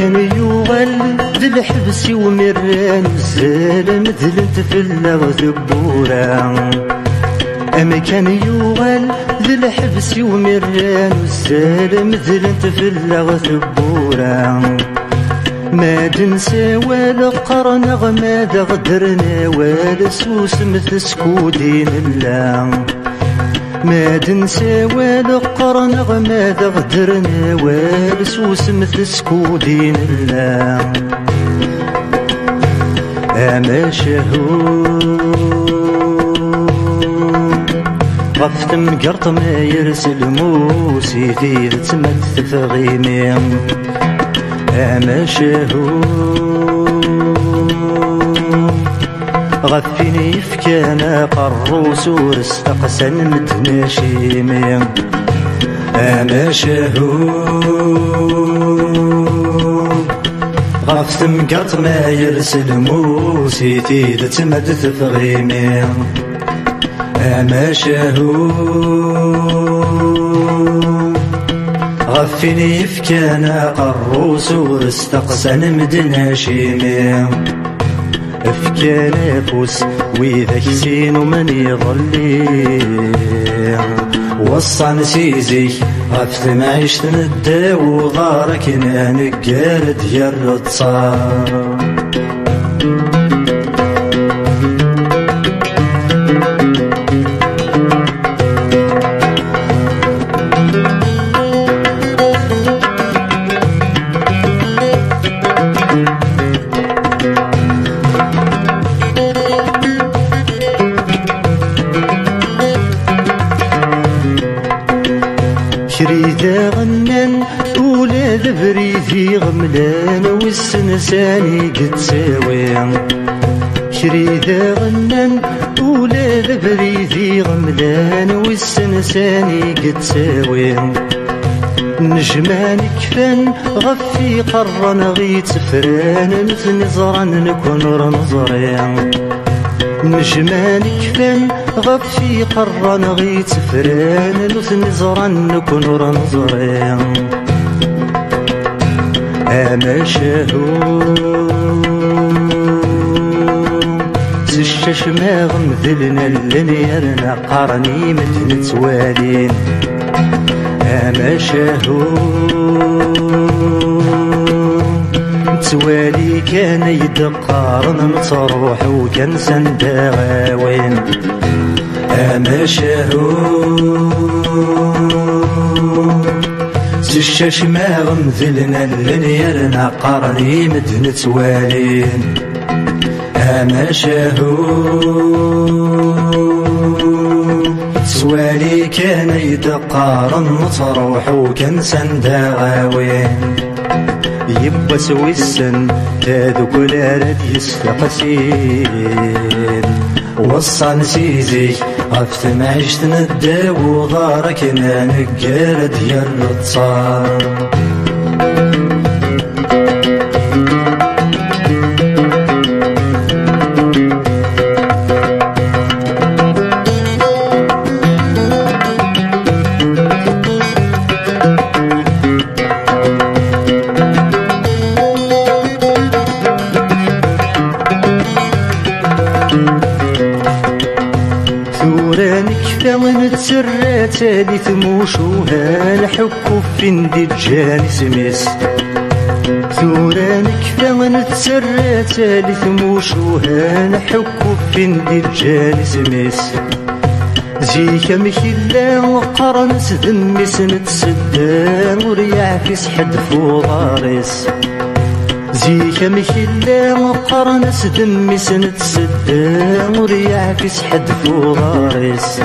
كان يوغل ذي الحبس ومران الزال مثلت في اللغ ذبورا. كان يوغل ذي الحبس ومران الزال مثلت في اللغ ذبورا. ما دنسى ولا قرنغ ما غدرنا ولا سوس مثل سكودين الله. ما دنسى ولا قرنغ ما غدرنا ولا سوس مثل سكودين الله. أما غفت مقرط ما يرسل موسي في تمت فغيمي. أما غفيني فكانا قروس ورستقسن متناشيمي. أما غفت مقرط ما يرسل موسي في تمت فغيمي. أما غفيني فكانا قروس ورستقسن مدناشيمي. فكانا فوس وإذا كسين ومن يظلي وصى نسيزي غفت معيشت ندى وغارك نقال ديال التصار. شريدة غنان ولا ذبريدي غملان والسنساني قد ساوي. شريدة غنان ولا ذبريدي غملان والسنساني قد ساوي. نجمان كفان غفي قرن غي تفران مثل نزران نكون رنظرين. نجمان كفان غفي قرن غي تفران مثل نزران نكون رنظرين. أما سشش ما غمذلنا اللي قرني مثل توالين. أما توالي كان يدقارن متروح وكان سنداوين. أما سشاش ما غمذلنا اللي قرني مدن توالين. أما توالي كان يدقارن متروح وكان سنداوين. يبا سويسن هذوك الاراد يستقسين. وصى نسيزي غفت معيشت ندى وغارك نقال ديال التصار. تالي ثموشوها الحكو فين دي الجاني سميس. ثورانك فمن تسرى تالي ثموشوها الحكو فين دي الجاني سميس. زيك مكلا وقرن سدمس نتسدان وريع في سحد فوضاريس. زيك مكلا مقرنس دمي سنة سدام وريعكس حد فوغارس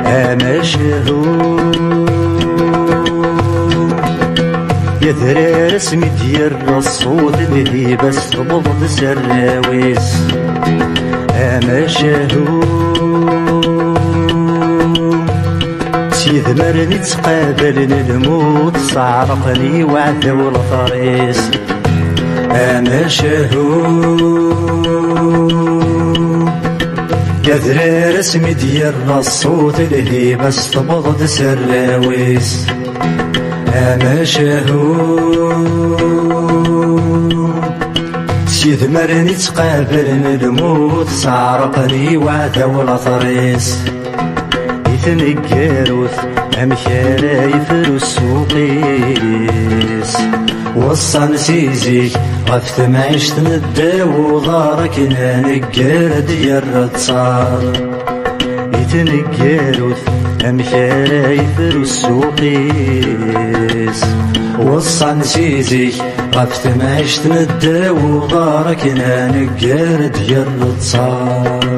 أما شهو يثرى رسمي ديال الصوت اللي بس تبض سراويس أما شهو سيثمرني تقابلني الموت صعرقني وعدا والطريس أما شهو يثرى رسمي ديال الصوت اللي بس تبض سراويس أما شهو سيثمرني تقابلني الموت صعرقني وعدا والطريس يتنقروث أمشارا يفرو السوقيس وصان سيزيك غفت معيشت نداو ضارك نقر ديال الرتصار يتنقروث أمشارا يفرو السوقيس وصان سيزيك غفت معيشت نداو ضارك نقر ديال الرتصار